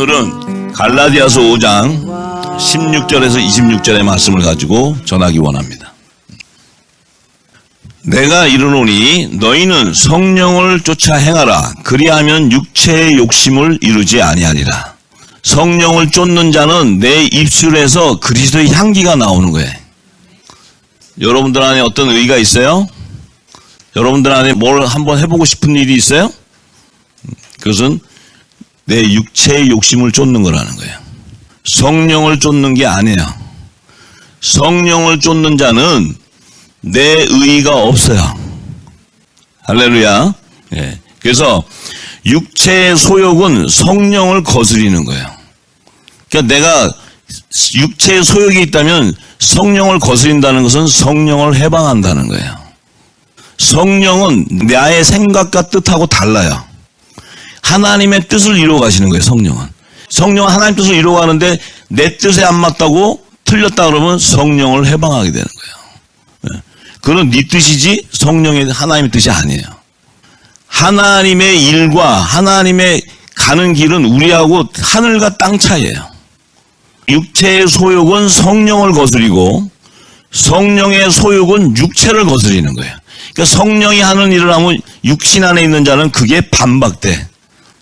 오늘은 갈라디아서 5장 16절에서 26절의 말씀을 가지고 전하기 원합니다. 내가 이르노니 너희는 성령을 쫓아 행하라. 그리하면 육체의 욕심을 이루지 아니하리라. 성령을 쫓는 자는 내 입술에서 그리스도의 향기가 나오는 거예요. 여러분들 안에 어떤 의가 있어요? 여러분들 안에 뭘 한번 해보고 싶은 일이 있어요? 그것은 내 육체의 욕심을 쫓는 거라는 거예요. 성령을 쫓는 게 아니에요. 성령을 쫓는 자는 내 의가 없어요. 할렐루야. 예. 그래서 육체의 소욕은 성령을 거스리는 거예요. 그러니까 내가 육체의 소욕이 있다면 성령을 거스린다는 것은 성령을 해방한다는 거예요. 성령은 나의 생각과 뜻하고 달라요. 하나님의 뜻을 이루어 가시는 거예요. 성령은 하나님 뜻을 이루어 가는데 내 뜻에 안 맞다고 틀렸다 그러면 성령을 해방하게 되는 거예요. 그건 네 뜻이지 성령의 하나님의 뜻이 아니에요. 하나님의 일과 하나님의 가는 길은 우리하고 하늘과 땅 차이예요. 육체의 소욕은 성령을 거스리고 성령의 소욕은 육체를 거스리는 거예요. 그러니까 성령이 하는 일을 하면 육신 안에 있는 자는 그게 반박돼.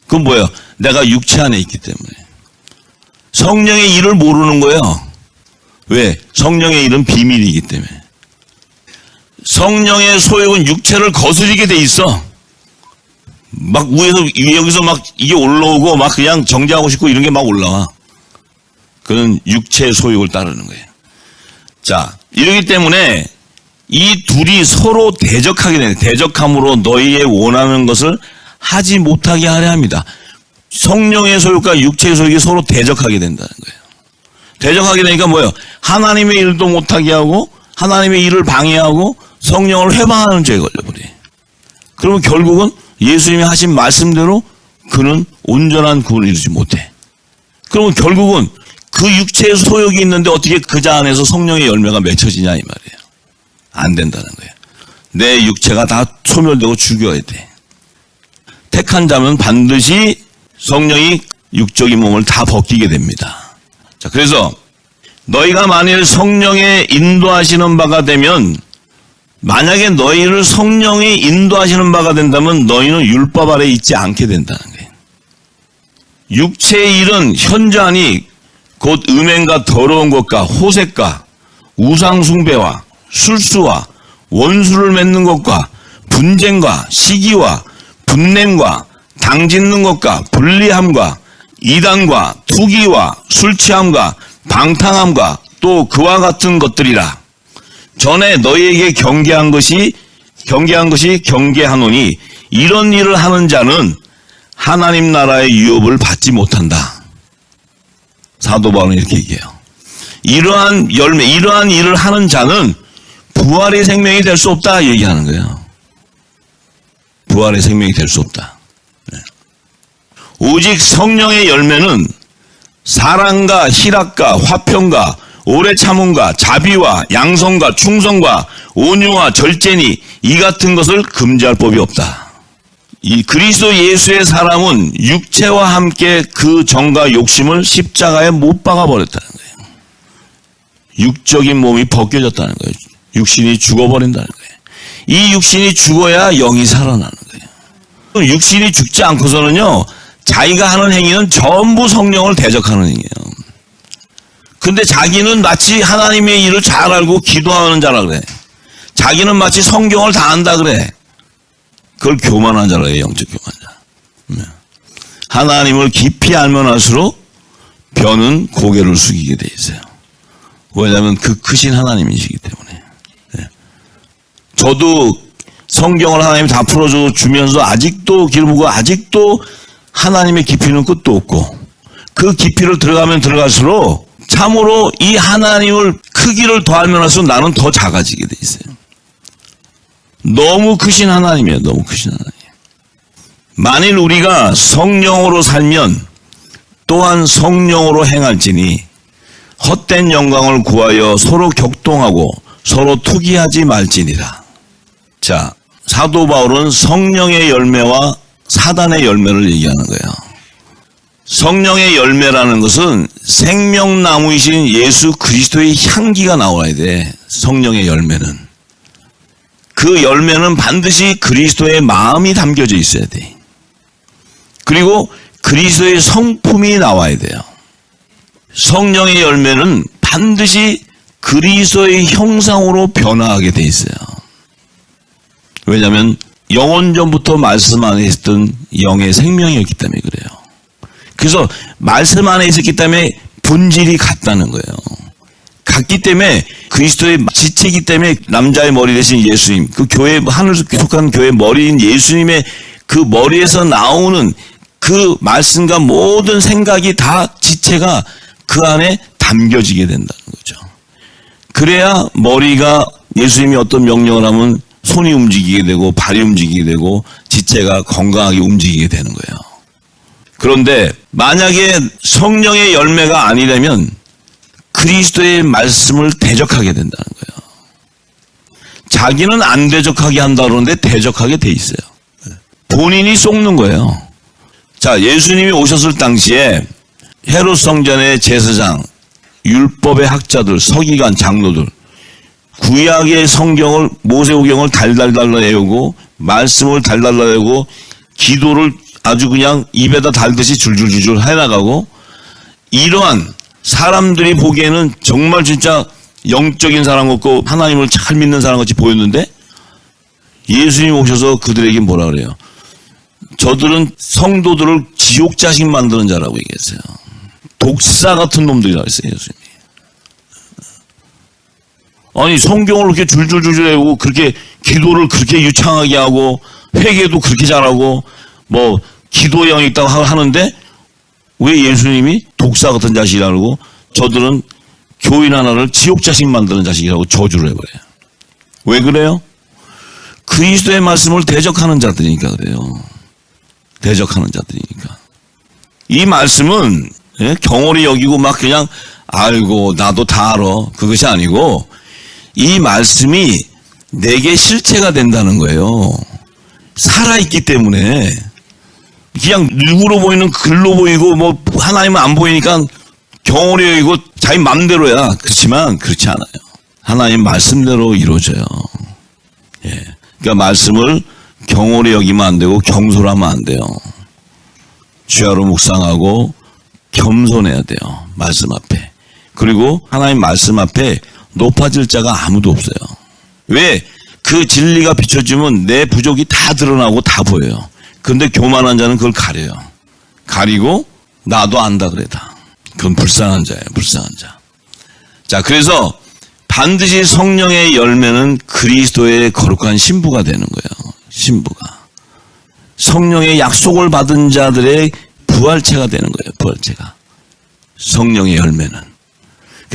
그건 뭐예요? 내가 육체 안에 있기 때문에. 성령의 일을 모르는 거예요. 왜? 성령의 일은 비밀이기 때문에. 성령의 소욕은 육체를 거스리게 돼 있어. 막 여기서 막 이게 올라오고 막 그냥 정죄하고 싶고 이런 게 막 올라와. 그건 육체의 소욕을 따르는 거예요. 자, 이러기 때문에 이 둘이 서로 대적하게 되는, 대적함으로 너희의 원하는 것을 하지 못하게 하려 합니다. 성령의 소욕과 육체의 소욕이 서로 대적하게 된다는 거예요. 대적하게 되니까 뭐예요? 하나님의 일도 못하게 하고 하나님의 일을 방해하고 성령을 회방하는 죄에 걸려버려요. 그러면 결국은 예수님이 하신 말씀대로 그는 온전한 구원을 이루지 못해. 그러면 결국은 그 육체의 소욕이 있는데 어떻게 그 자 안에서 성령의 열매가 맺혀지냐 이 말이에요. 안 된다는 거예요. 내 육체가 다 소멸되고 죽여야 돼. 택한 자면 반드시 성령이 육적인 몸을 다 벗기게 됩니다. 자, 그래서 너희가 만일 성령의 인도하시는 바가 되면, 만약에 너희를 성령이 인도하시는 바가 된다면 너희는 율법 아래 있지 않게 된다는 거예요. 육체의 일은 현저하니 곧 음행과 더러운 것과 호색과 우상숭배와 술수와 원수를 맺는 것과 분쟁과 시기와 분냄과 당짓는 것과 불리함과 이단과 투기와 술취함과 방탕함과 또 그와 같은 것들이라. 전에 너희에게 경계한 것이 경계하노니 이런 일을 하는 자는 하나님 나라의 유업을 받지 못한다. 사도 바울은 이렇게 얘기해요. 이러한 일을 하는 자는 부활의 생명이 될 수 없다 얘기하는 거예요. 부활의 생명이 될 수 없다. 네. 오직 성령의 열매는 사랑과 희락과 화평과 오래 참음과 자비와 양성과 충성과 온유와 절제니 이 같은 것을 금지할 법이 없다. 이 그리스도 예수의 사람은 육체와 함께 그 정과 욕심을 십자가에 못 박아 버렸다는 거예요. 육적인 몸이 벗겨졌다는 거예요. 육신이 죽어버린다는 거예요. 이 육신이 죽어야 영이 살아나는 거예요. 육신이 죽지 않고서는요, 자기가 하는 행위는 전부 성령을 대적하는 행위예요. 근데 자기는 마치 하나님의 일을 잘 알고 기도하는 자라 그래. 자기는 마치 성경을 다 안다 그래. 그걸 교만한 자라 해요. 영적 교만자. 하나님을 깊이 알면 할수록 변은 고개를 숙이게 돼 있어요. 왜냐하면 그 크신 하나님이시기 때문에. 저도 성경을 하나님이 다 풀어줘 주면서 아직도 길보고 아직도 하나님의 깊이는 끝도 없고, 그 깊이를 들어가면 들어갈수록 참으로 이 하나님을 크기를 더 알면 할수록 나는 더 작아지게 돼 있어요. 너무 크신 하나님이에요. 너무 크신 하나님. 만일 우리가 성령으로 살면 또한 성령으로 행할지니 헛된 영광을 구하여 서로 격동하고 서로 투기하지 말지니라. 자, 사도 바울은 성령의 열매와 사단의 열매를 얘기하는 거예요. 성령의 열매라는 것은 생명나무이신 예수 그리스도의 향기가 나와야 돼. 성령의 열매는. 그 열매는 반드시 그리스도의 마음이 담겨져 있어야 돼. 그리고 그리스도의 성품이 나와야 돼요. 성령의 열매는 반드시 그리스도의 형상으로 변화하게 돼 있어요. 왜냐하면 영원전부터 말씀 안에 있었던 영의 생명이었기 때문에 그래요. 그래서 말씀 안에 있었기 때문에 본질이 같다는 거예요. 같기 때문에 그리스도의 지체이기 때문에 남자의 머리 대신 예수님, 그 교회, 하늘에서 속한 교회 머리인 예수님의 그 머리에서 나오는 그 말씀과 모든 생각이 다 지체가 그 안에 담겨지게 된다는 거죠. 그래야 머리가 예수님이 어떤 명령을 하면 손이 움직이게 되고 발이 움직이게 되고 지체가 건강하게 움직이게 되는 거예요. 그런데 만약에 성령의 열매가 아니라면 그리스도의 말씀을 대적하게 된다는 거예요. 자기는 안 대적하게 한다 그러는데 대적하게 돼 있어요. 본인이 속는 거예요. 자, 예수님이 오셨을 당시에 헤롯 성전의 제사장, 율법의 학자들, 서기관, 장로들, 구약의 성경을, 모세오경을 달달달달 외우고 말씀을 달달달 외우고 기도를 아주 그냥 입에다 달듯이 줄줄줄줄 해나가고, 이러한 사람들이 보기에는 정말 진짜 영적인 사람 같고 하나님을 잘 믿는 사람 같이 보였는데 예수님 오셔서 그들에게 뭐라 그래요? 저들은 성도들을 지옥 자식 만드는 자라고 얘기했어요. 독사 같은 놈들이라고 했어요, 예수님이. 아니, 성경을 그렇게 줄줄줄줄 외우고 그렇게 기도를 그렇게 유창하게 하고 회개도 그렇게 잘하고 뭐 기도의 영이 있다고 하는데 왜 예수님이 독사 같은 자식이라고 저들은 교인 하나를 지옥 자식 만드는 자식이라고 저주를 해버려요. 왜 그래요? 그리스도의 말씀을 대적하는 자들이니까 그래요. 대적하는 자들이니까. 이 말씀은 경홀히 여기고 막 그냥 아이고 나도 다 알아. 그것이 아니고 이 말씀이 내게 실체가 된다는 거예요. 살아있기 때문에. 그냥 눈으로 보이는 글로 보이고 뭐 하나님은 안 보이니까 경홀히 여기고 자기 맘대로야. 그렇지만 그렇지 않아요. 하나님 말씀대로 이루어져요. 예. 그러니까 말씀을 경홀히 여기면 안 되고 경솔하면 안 돼요. 주야로 묵상하고 겸손해야 돼요. 말씀 앞에. 그리고 하나님 말씀 앞에 높아질 자가 아무도 없어요. 왜? 그 진리가 비춰지면 내 부족이 다 드러나고 다 보여요. 근데 교만한 자는 그걸 가려요. 가리고 나도 안다 그래 다. 그건 불쌍한 자예요. 불쌍한 자. 자, 그래서 반드시 성령의 열매는 그리스도의 거룩한 신부가 되는 거예요. 신부가. 성령의 약속을 받은 자들의 부활체가 되는 거예요. 부활체가. 성령의 열매는.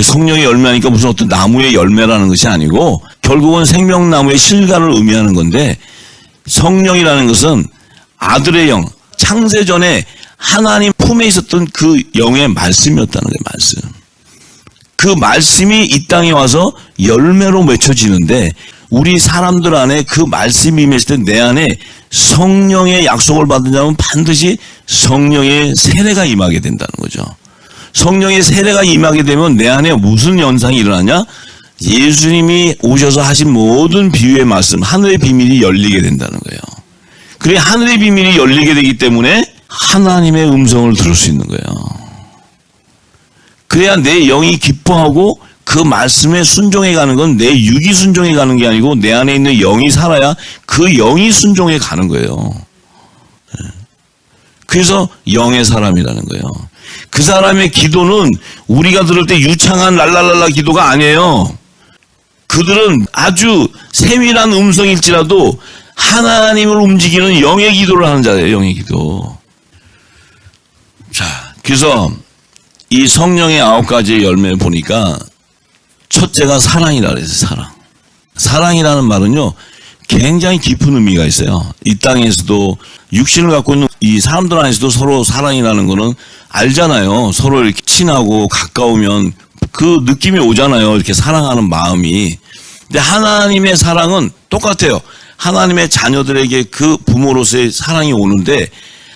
성령의 열매하니까 무슨 어떤 나무의 열매라는 것이 아니고 결국은 생명나무의 실과를 의미하는 건데, 성령이라는 것은 아들의 영, 창세전에 하나님 품에 있었던 그 영의 말씀이었다는 거예요. 말씀. 그 말씀이 이 땅에 와서 열매로 맺혀지는데, 우리 사람들 안에 그 말씀이 임했을 때 내 안에 성령의 약속을 받은 자는 반드시 성령의 세례가 임하게 된다는 거죠. 성령의 세례가 임하게 되면 내 안에 무슨 현상이 일어나냐? 예수님이 오셔서 하신 모든 비유의 말씀, 하늘의 비밀이 열리게 된다는 거예요. 그래, 하늘의 비밀이 열리게 되기 때문에 하나님의 음성을 들을 수 있는 거예요. 그래야 내 영이 기뻐하고 그 말씀에 순종해 가는 건 내 육이 순종해 가는 게 아니고 내 안에 있는 영이 살아야 그 영이 순종해 가는 거예요. 그래서 영의 사람이라는 거예요. 그 사람의 기도는 우리가 들을 때 유창한 랄랄랄라 기도가 아니에요. 그들은 아주 세밀한 음성일지라도 하나님을 움직이는 영의 기도를 하는 자예요. 영의 기도. 자, 그래서 이 성령의 9가지의 열매를 보니까 첫째가 사랑이라 그랬어요. 사랑. 사랑이라는 말은요, 굉장히 깊은 의미가 있어요. 이 땅에서도 육신을 갖고 있는 이 사람들 안에서도 서로 사랑이라는 거는 알잖아요. 서로 이렇게 친하고 가까우면 그 느낌이 오잖아요. 이렇게 사랑하는 마음이. 근데 하나님의 사랑은 똑같아요. 하나님의 자녀들에게 그 부모로서의 사랑이 오는데,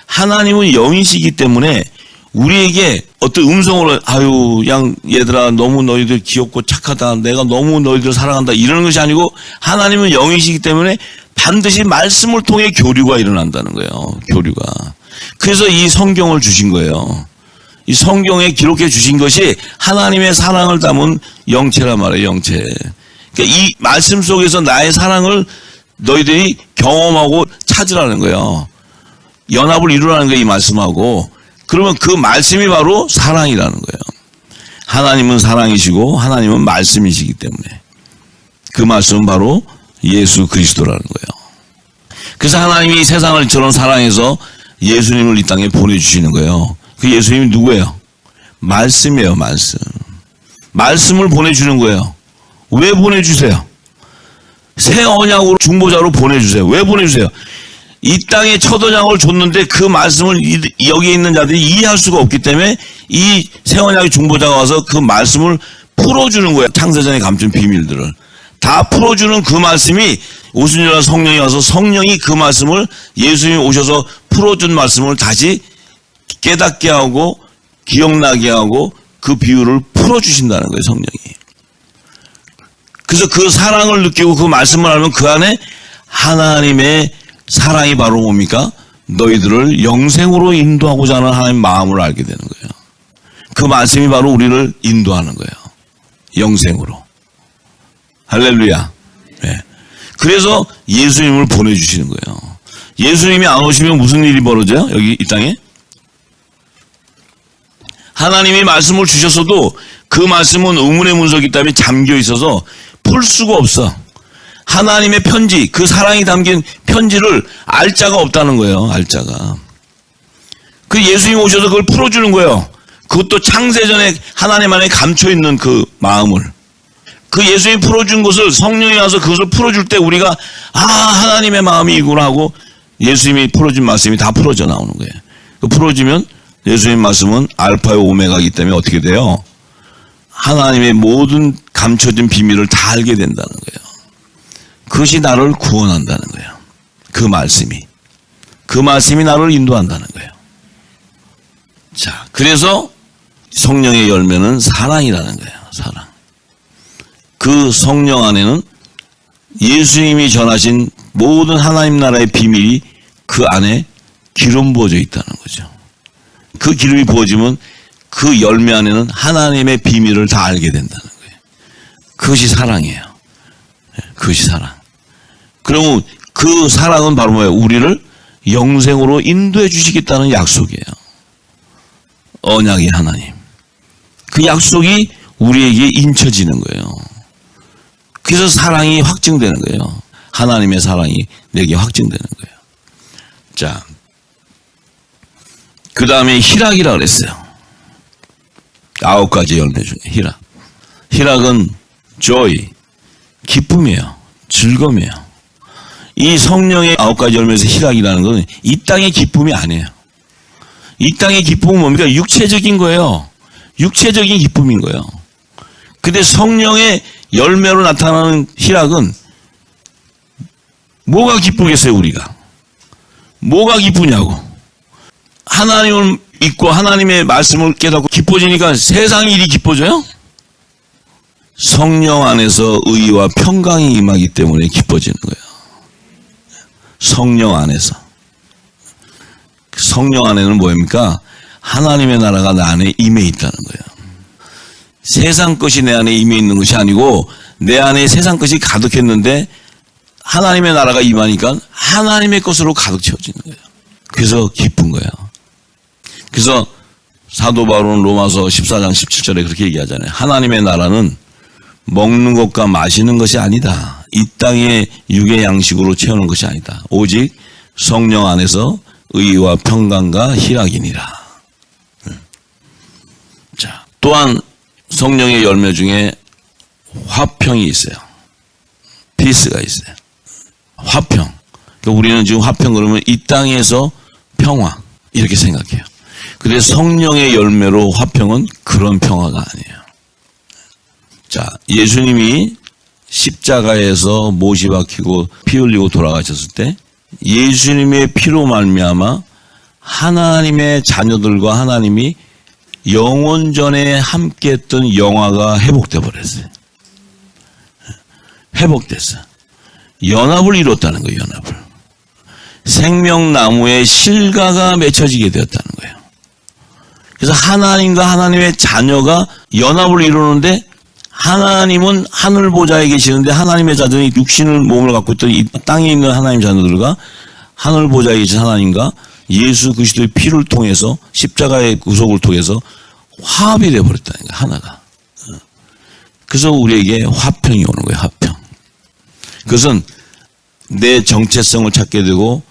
하나님은 영이시기 때문에 우리에게 어떤 음성으로 아유 양 얘들아 너무 너희들 귀엽고 착하다 내가 너무 너희들 사랑한다 이러는 것이 아니고 하나님은 영이시기 때문에 반드시 말씀을 통해 교류가 일어난다는 거예요. 교류가. 그래서 이 성경을 주신 거예요. 이 성경에 기록해 주신 것이 하나님의 사랑을 담은 영체란 말이에요. 영체. 그러니까 이 말씀 속에서 나의 사랑을 너희들이 경험하고 찾으라는 거예요. 연합을 이루라는 거예요. 이 말씀하고. 그러면 그 말씀이 바로 사랑이라는 거예요. 하나님은 사랑이시고 하나님은 말씀이시기 때문에 그 말씀은 바로 예수 그리스도라는 거예요. 그래서 하나님이 세상을 저런 사랑해서 예수님을 이 땅에 보내주시는 거예요. 그 예수님이 누구예요? 말씀이에요. 말씀. 말씀을 보내주는 거예요. 왜 보내주세요? 새 언약으로 중보자로 보내주세요. 왜 보내주세요? 이 땅에 첫 언약을 줬는데 그 말씀을 여기 있는 자들이 이해할 수가 없기 때문에 이 새 언약의 중보자가 와서 그 말씀을 풀어주는 거예요. 창세전에 감춘 비밀들을 다 풀어주는 그 말씀이 오순절날 성령이 와서 성령이 그 말씀을 예수님이 오셔서 풀어준 말씀을 다시 깨닫게 하고 기억나게 하고 그 비유를 풀어주신다는 거예요. 성령이. 그래서 그 사랑을 느끼고 그 말씀을 알면 그 안에 하나님의 사랑이 바로 뭡니까? 너희들을 영생으로 인도하고자 하는 하나님의 마음을 알게 되는 거예요. 그 말씀이 바로 우리를 인도하는 거예요. 영생으로. 할렐루야. 네. 그래서 예수님을 보내주시는 거예요. 예수님이 안 오시면 무슨 일이 벌어져요? 여기 이 땅에? 하나님이 말씀을 주셨어도 그 말씀은 의문의 문서이기 때문에 잠겨 있어서 풀 수가 없어. 하나님의 편지, 그 사랑이 담긴 편지를 알 자가 없다는 거예요. 알 자가. 그 예수님 오셔서 그걸 풀어주는 거예요. 그것도 창세전에 하나님 안에 감춰있는 그 마음을. 그 예수님이 풀어준 것을 성령이 와서 그것을 풀어줄 때 우리가 하나님의 마음이 이구나 하고 예수님이 풀어준 말씀이 다 풀어져 나오는 거예요. 그 풀어지면 예수님 말씀은 알파요 오메가이기 때문에 어떻게 돼요? 하나님의 모든 감춰진 비밀을 다 알게 된다는 거예요. 그것이 나를 구원한다는 거예요. 그 말씀이 나를 인도한다는 거예요. 자, 그래서 성령의 열매는 사랑이라는 거예요. 사랑. 그 성령 안에는 예수님이 전하신 모든 하나님 나라의 비밀이 그 안에 기름 부어져 있다는 거죠. 그 기름이 부어지면 그 열매 안에는 하나님의 비밀을 다 알게 된다는 거예요. 그것이 사랑이에요. 그것이 사랑. 그러면 그 사랑은 바로 뭐예요? 우리를 영생으로 인도해 주시겠다는 약속이에요. 언약의 하나님. 그 약속이 우리에게 인쳐지는 거예요. 그래서 사랑이 확증되는 거예요. 하나님의 사랑이 내게 확증되는 거예요. 자, 그 다음에 희락이라고 그랬어요. 9가지 열매 중에 희락. 희락은 joy, 기쁨이에요. 즐거움이에요. 이 성령의 9가지 열매에서 희락이라는 건 이 땅의 기쁨이 아니에요. 이 땅의 기쁨은 뭡니까? 육체적인 거예요. 육체적인 기쁨인 거예요. 근데 성령의 열매로 나타나는 희락은 뭐가 기쁘겠어요, 우리가? 뭐가 기쁘냐고. 하나님을 믿고 하나님의 말씀을 깨닫고 기뻐지니까 세상 일이 기뻐져요? 성령 안에서 의와 평강이 임하기 때문에 기뻐지는 거예요. 성령 안에서. 성령 안에는 뭐입니까? 하나님의 나라가 내 안에 임해 있다는 거예요. 세상 것이 내 안에 임해 있는 것이 아니고 내 안에 세상 것이 가득했는데 하나님의 나라가 임하니까 하나님의 것으로 가득 채워지는 거예요. 그래서 기쁜 거예요. 그래서 사도 바울은 로마서 14장 17절에 그렇게 얘기하잖아요. 하나님의 나라는 먹는 것과 마시는 것이 아니다. 이 땅의 육의 양식으로 채우는 것이 아니다. 오직 성령 안에서 의와 평강과 희락이니라. 자, 또한 성령의 열매 중에 화평이 있어요. 피스가 있어요. 화평. 그러니까 우리는 지금 화평 그러면 이 땅에서 평화 이렇게 생각해요. 근데 성령의 열매로 화평은 그런 평화가 아니에요. 자, 예수님이 십자가에서 못이 박히고 피 흘리고 돌아가셨을 때 예수님의 피로 말미암아 하나님의 자녀들과 하나님이 영원전에 함께했던 영화가 회복돼 버렸어요. 회복됐어. 연합을 이뤘다는 거예요. 연합을. 생명나무에 실과가 맺혀지게 되었다는 거예요. 그래서 하나님과 하나님의 자녀가 연합을 이루는데, 하나님은 하늘 보좌에 계시는데 하나님의 자녀이 육신을 몸을 갖고 있던 이 땅에 있는 하나님 자녀들과 하늘 보좌에 계신 하나님과 예수 그리스도의 피를 통해서, 십자가의 구속을 통해서 화합이 되어버렸다는 거예요. 하나가. 그래서 우리에게 화평이 오는 거예요. 화평. 그것은 내 정체성을 찾게 되고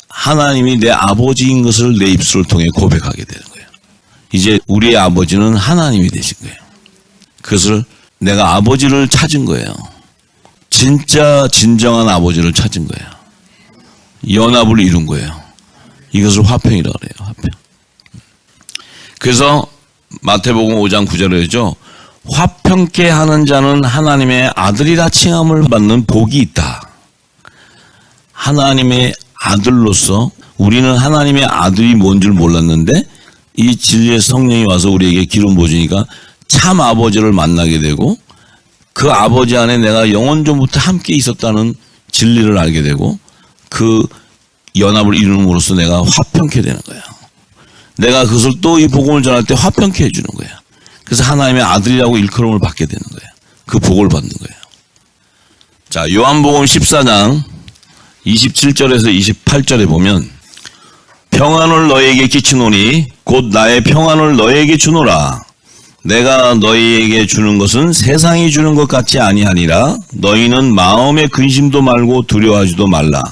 하나님이 내 아버지인 것을 내 입술을 통해 고백하게 되는 거예요. 이제 우리의 아버지는 하나님이 되신 거예요. 그것을 내가 아버지를 찾은 거예요. 진짜 진정한 아버지를 찾은 거예요. 연합을 이룬 거예요. 이것을 화평이라고 그래요. 화평. 그래서 마태복음 5장 9절에죠. 화평케 하는 자는 하나님의 아들이라 칭함을 받는 복이 있다. 하나님의 아들로서 우리는 하나님의 아들이 뭔 줄 몰랐는데 이 진리의 성령이 와서 우리에게 기름 부으시니까 참 아버지를 만나게 되고, 그 아버지 안에 내가 영원전부터 함께 있었다는 진리를 알게 되고, 그 연합을 이루므로써 내가 화평케 되는 거야. 내가 그것을 또 이 복음을 전할 때 화평케 해주는 거야. 그래서 하나님의 아들이라고 일컬음을 받게 되는 거야. 그 복을 받는 거예요. 자, 요한복음 14장 27절에서 28절에 보면, 평안을 너희에게 끼치노니 곧 나의 평안을 너희에게 주노라. 내가 너희에게 주는 것은 세상이 주는 것 같이 아니하니라. 너희는 마음의 근심도 말고 두려워하지도 말라.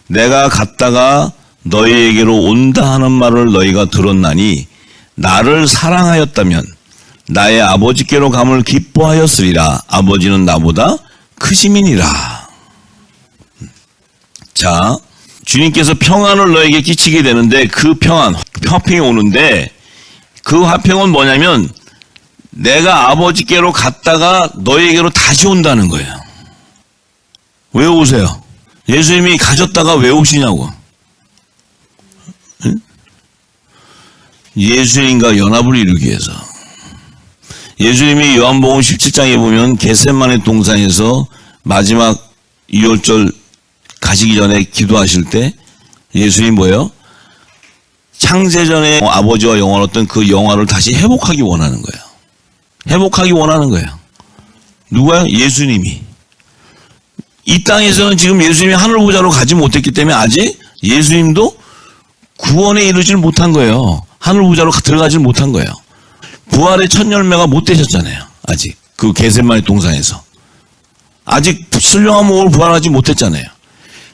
내가 갔다가 너희에게로 온다 하는 말을 너희가 들었나니 나를 사랑하였다면 나의 아버지께로 감을 기뻐하였으리라. 아버지는 나보다 크심이니라. 자, 주님께서 평안을 너에게 끼치게 되는데, 그 평안, 화평이 오는데, 그 화평은 뭐냐면 내가 아버지께로 갔다가 너에게로 다시 온다는 거예요. 왜 오세요? 예수님이 가셨다가 왜 오시냐고. 응? 예수님과 연합을 이루기 위해서. 예수님이 요한복음 17장에 보면 겟세마네 동산에서 마지막 유월절 가시기 전에 기도하실 때 예수님이 뭐예요? 창세전에 아버지와 영원했던 그 영화를 다시 회복하기 원하는 거예요. 회복하기 원하는 거예요. 누가요? 예수님이. 이 땅에서는 지금 예수님이 하늘보좌로 가지 못했기 때문에 아직 예수님도 구원에 이르지를 못한 거예요. 하늘보좌로 들어가지를 못한 거예요. 부활의 첫 열매가 못 되셨잖아요. 아직 그 겟세마네 동산에서 아직 신령한 몸으로 부활하지 못했잖아요.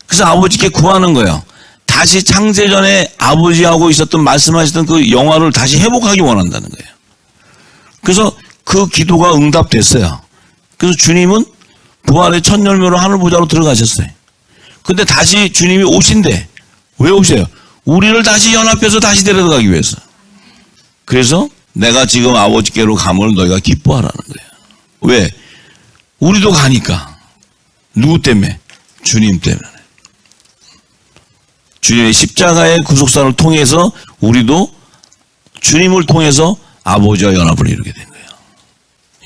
그래서 아버지께 구하는 거예요. 다시 창세전에 아버지하고 있었던 말씀하셨던 그 영화를 다시 회복하기 원한다는 거예요. 그래서 그 기도가 응답됐어요. 그래서 주님은 부활의 첫 열매로 하늘보좌로 들어가셨어요. 근데 다시 주님이 오신대. 왜 오세요? 우리를 다시 연합해서 다시 데려가기 위해서. 그래서 내가 지금 아버지께로 감을 너희가 기뻐하라는 거예요. 왜? 우리도 가니까. 누구 때문에? 주님 때문에. 주님의 십자가의 구속사를 통해서 우리도 주님을 통해서 아버지와 연합을 이루게 된 거예요.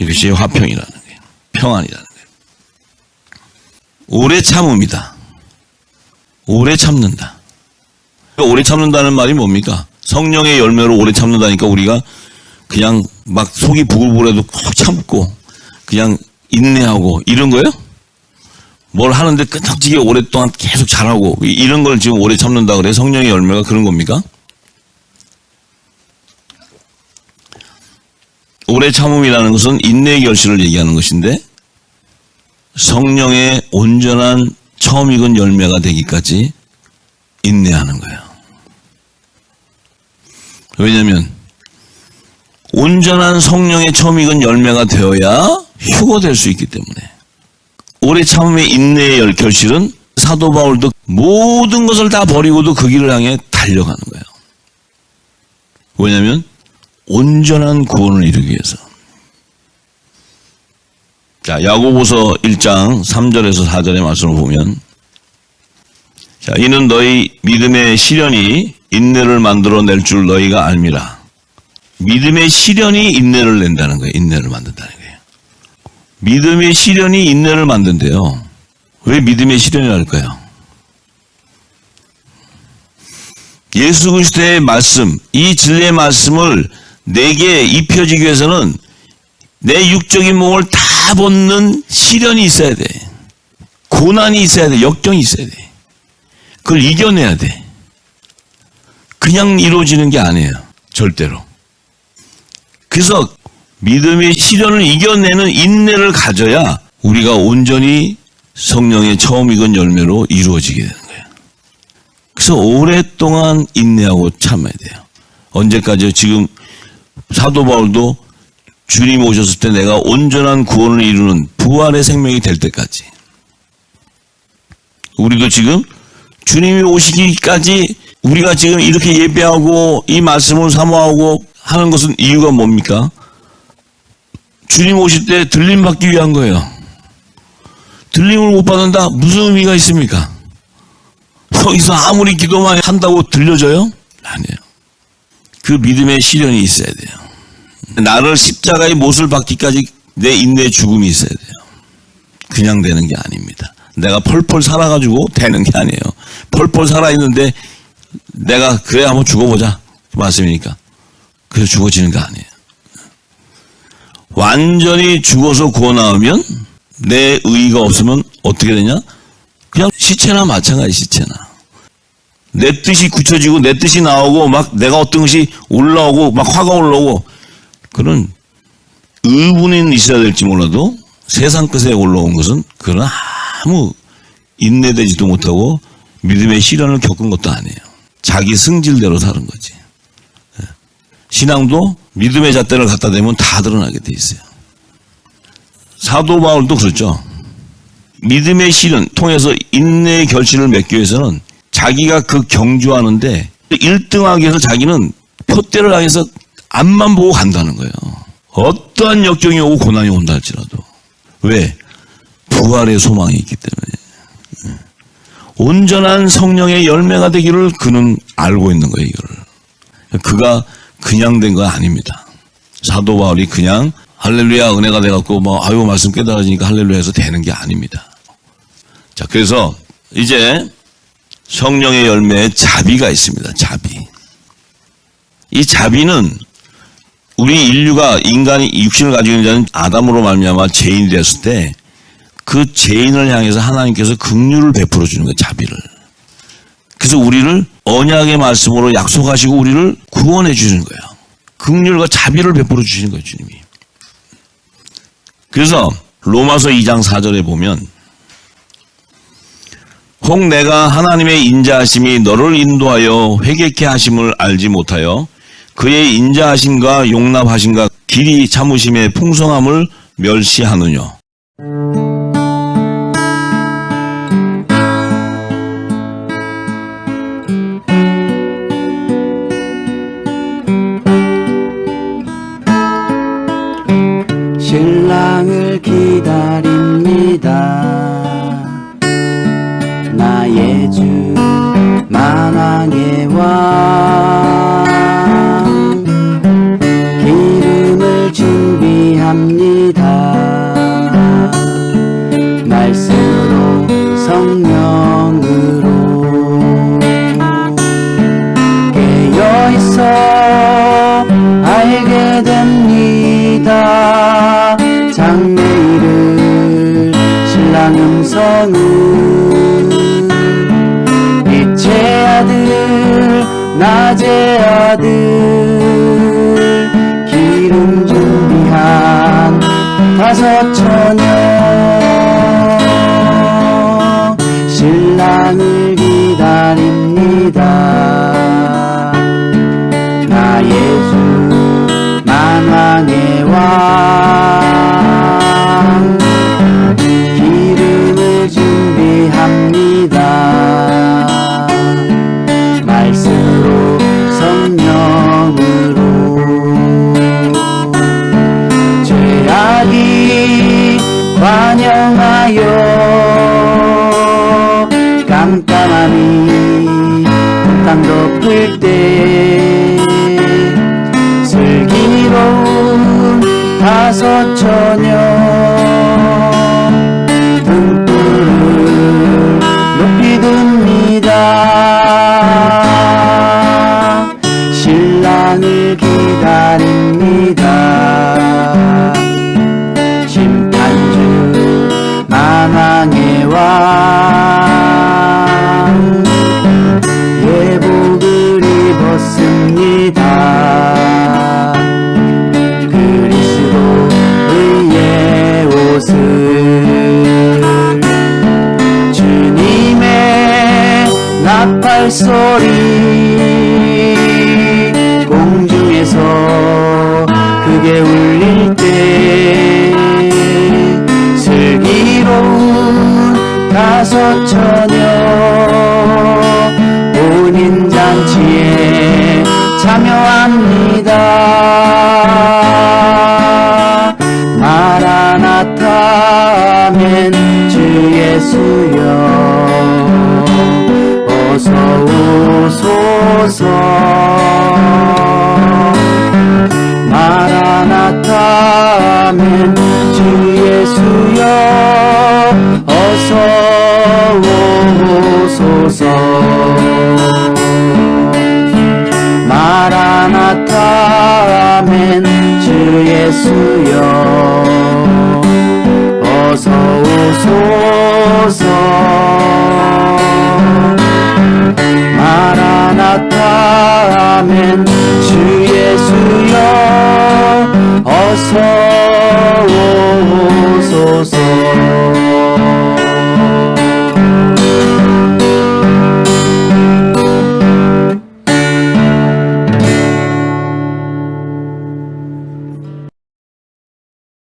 이것이 화평이라는 거예요. 평안이라는 거예요. 오래 참음이다. 오래 참는다. 오래 참는다는 말이 뭡니까? 성령의 열매로 오래 참는다니까 우리가 그냥 막 속이 부글부글해도 꼭 참고 그냥 인내하고 이런 거예요? 뭘 하는데 끈적지게 오랫동안 계속 잘하고 이런 걸 지금 오래 참는다 그래? 성령의 열매가 그런 겁니까? 오래 참음이라는 것은 인내의 결실을 얘기하는 것인데 성령의 온전한 처음 익은 열매가 되기까지 인내하는 거예요. 왜냐하면 온전한 성령의 처음 익은 열매가 되어야 휴거될 수 있기 때문에. 오래 참음의 인내의 결실은 사도 바울도 모든 것을 다 버리고도 그 길을 향해 달려가는 거예요. 왜냐하면 온전한 구원을 이루기 위해서. 자, 야고보서 1장 3절에서 4절의 말씀을 보면 자, 이는 너희 믿음의 시련이 인내를 만들어낼 줄 너희가 알미라. 믿음의 시련이 인내를 낸다는 거예요. 인내를 만든다는 거예요. 믿음의 시련이 인내를 만든대요. 왜 믿음의 시련이랄까요? 예수 그리스도의 말씀, 이 진리의 말씀을 내게 입혀지기 위해서는 내 육적인 몸을 다 벗는 시련이 있어야 돼. 고난이 있어야 돼. 역경이 있어야 돼. 그걸 이겨내야 돼. 그냥 이루어지는 게 아니에요. 절대로. 그래서 믿음의 시련을 이겨내는 인내를 가져야 우리가 온전히 성령의 처음 익은 열매로 이루어지게 되는 거예요. 그래서 오랫동안 인내하고 참아야 돼요. 언제까지요? 지금 사도 바울도 주님 오셨을 때 내가 온전한 구원을 이루는 부활의 생명이 될 때까지. 우리도 지금 주님이 오시기까지 우리가 지금 이렇게 예배하고 이 말씀을 사모하고 하는 것은 이유가 뭡니까? 주님 오실 때 들림 받기 위한 거예요. 들림을 못 받는다? 무슨 의미가 있습니까? 거기서 아무리 기도만 한다고 들려져요? 아니에요. 그 믿음의 시련이 있어야 돼요. 나를 십자가의 못을 받기까지 내 인내의 죽음이 있어야 돼요. 그냥 되는 게 아닙니다. 내가 펄펄 살아가지고 되는 게 아니에요. 펄펄 살아있는데 내가 그래 한번 죽어보자 말씀이니까 그래서 죽어지는 거 아니에요. 완전히 죽어서 구원하면 내 의의가 없으면 어떻게 되냐? 그냥 시체나 마찬가지. 시체나 내 뜻이 굳혀지고 내 뜻이 나오고 막 내가 어떤 것이 올라오고 막 화가 올라오고 그런 의분이 있어야 될지 몰라도 세상 끝에 올라온 것은 그런 아무 인내되지도 못하고 믿음의 시련을 겪은 것도 아니에요. 자기 승질대로 사는 거지. 신앙도 믿음의 잣대를 갖다 대면 다 드러나게 돼 있어요. 사도 바울도 그렇죠. 믿음의 시련 통해서 인내의 결실을 맺기 위해서는 자기가 그 경주하는데 1등하기 위해서 자기는 표대를 향해서 앞만 보고 간다는 거예요. 어떠한 역경이 오고 고난이 온다 할지라도. 왜? 부활의 소망이 있기 때문에. 온전한 성령의 열매가 되기를 그는 알고 있는 거예요. 이거를. 그가 그냥 된 건 아닙니다. 사도 바울이 그냥 할렐루야 은혜가 돼갖고 아유 말씀 깨달아지니까 할렐루야 해서 되는 게 아닙니다. 자, 그래서 이제 성령의 열매에 자비가 있습니다. 자비. 이 자비는 우리 인류가 인간이 육신을 가지고 있는 자는 아담으로 말미암아 죄인이 되었을 때 그 죄인을 향해서 하나님께서 긍휼을 베풀어 주는 거예요. 자비를. 그래서 우리를 언약의 말씀으로 약속하시고 우리를 구원해 주시는 거예요. 긍휼과 자비를 베풀어 주시는 거예요. 주님이. 그래서 로마서 2장 4절에 보면 혹 내가 하나님의 인자하심이 너를 인도하여 회개케 하심을 알지 못하여 그의 인자하심과 용납하심과 길이 참으심의 풍성함을 멸시하느뇨. 신랑을 기다립니다. 나의 주 만왕의 왕 기름을 준비합니다. 말씀으로 성령으로 깨어있어 알게 됩니다. 장래일을 신랑 음성은 빛의 아들 낮의 아들 기름 준비한 다섯 처녀 신랑을 기다립니다. 나의 주 만왕의 왕 기름을 준비합니다. 말씀으로 성령으로 죄악이 관영하여 깜깜함이 울릴 때 슬기로운 다섯 처녀 등불을 높이 듭니다. 신랑을 기다립니다. 심판주 만왕의 왕 예복을 입었습니다. 그리스도의 옷을 주님의 나팔 소리 공중에서 크게 울릴 때 슬기로운 다섯 처녀 혼인잔치에 참여합니다. 마라나타 아멘 주 예수여 어서 오소서. 마라나타 아멘 주 예수여 어서 오소서. 마라나타 아멘 주 예수여 어서 오소서.